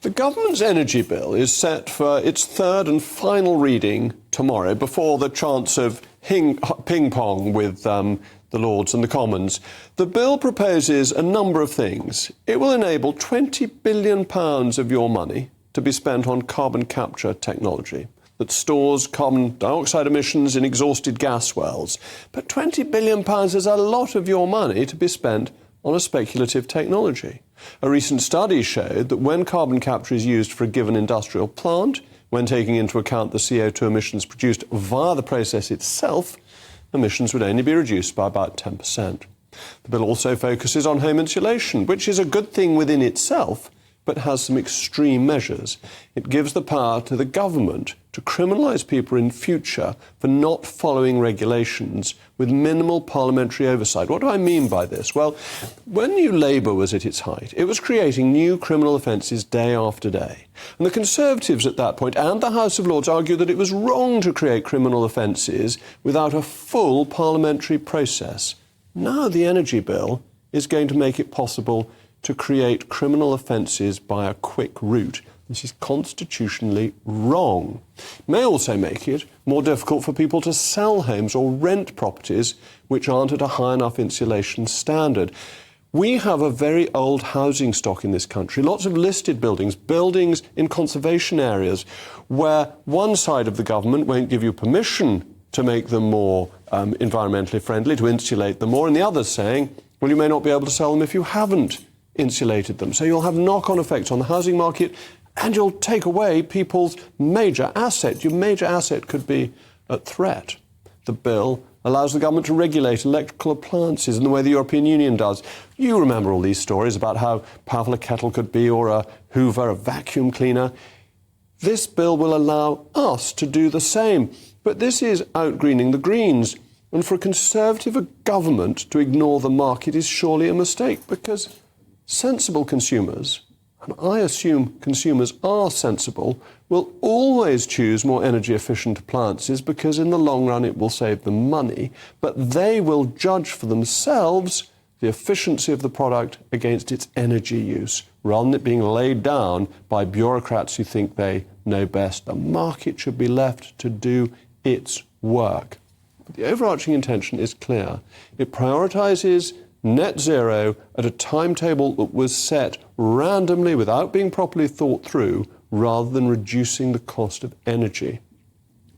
The government's energy bill is set for its third and final reading tomorrow, before the chance of ping-pong with the Lords and the Commons. The bill proposes a number of things. It will enable £20 billion of your money to be spent on carbon capture technology that stores carbon dioxide emissions in exhausted gas wells. But £20 billion is a lot of your money to be spent on a speculative technology. A recent study showed that when carbon capture is used for a given industrial plant, when taking into account the CO2 emissions produced via the process itself, emissions would only be reduced by about 10%. The bill also focuses on home insulation, which is a good thing within itself, but has some extreme measures. It gives the power to the government to criminalise people in future for not following regulations with minimal parliamentary oversight. What do I mean by this? Well, when New Labour was at its height, it was creating new criminal offences day after day. And the Conservatives at that point and the House of Lords argued that it was wrong to create criminal offences without a full parliamentary process. Now the energy bill is going to make it possible to create criminal offences by a quick route. This is constitutionally wrong. It may also make it more difficult for people to sell homes or rent properties which aren't at a high enough insulation standard. We have a very old housing stock in this country, lots of listed buildings, buildings in conservation areas, where one side of the government won't give you permission to make them more environmentally friendly, to insulate them more, and the other's saying, well, you may not be able to sell them if you haven't insulated them. So you'll have knock-on effects on the housing market, and you'll take away people's major asset. Your major asset could be at threat. The bill allows the government to regulate electrical appliances in the way the European Union does. You remember all these stories about how powerful a kettle could be, or a Hoover, a vacuum cleaner. This bill will allow us to do the same. But this is outgreening the Greens. And for a Conservative government to ignore the market is surely a mistake, because sensible consumers, and I assume consumers are sensible, will always choose more energy-efficient appliances because in the long run it will save them money, but they will judge for themselves the efficiency of the product against its energy use, rather than it being laid down by bureaucrats who think they know best. The market should be left to do its work. But the overarching intention is clear. It prioritises net zero at a timetable that was set randomly without being properly thought through, rather than reducing the cost of energy.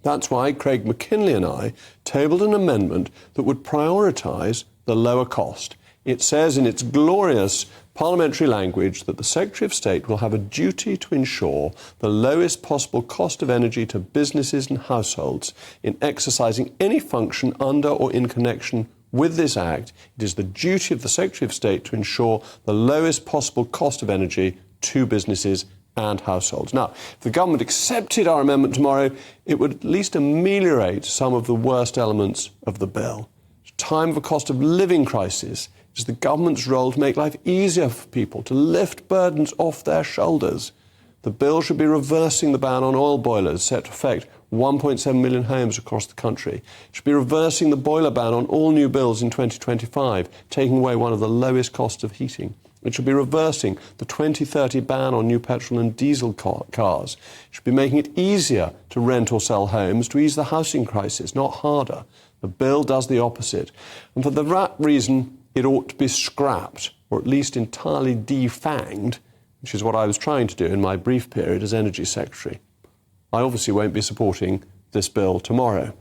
That's why Craig McKinley and I tabled an amendment that would prioritise the lower cost. It says in its glorious parliamentary language that the Secretary of State will have a duty to ensure the lowest possible cost of energy to businesses and households in exercising any function under or in connection with this Act. It is the duty of the Secretary of State to ensure the lowest possible cost of energy to businesses and households. Now, if the government accepted our amendment tomorrow, it would at least ameliorate some of the worst elements of the bill. At a time of a cost of living crisis, it is the government's role to make life easier for people, to lift burdens off their shoulders. The bill should be reversing the ban on oil boilers set to affect 1.7 million homes across the country. It should be reversing the boiler ban on all new builds in 2025, taking away one of the lowest costs of heating. It should be reversing the 2030 ban on new petrol and diesel cars. It should be making it easier to rent or sell homes to ease the housing crisis, not harder. The bill does the opposite. And for that reason, it ought to be scrapped, or at least entirely defanged, which is what I was trying to do in my brief period as Energy Secretary. I obviously won't be supporting this bill tomorrow.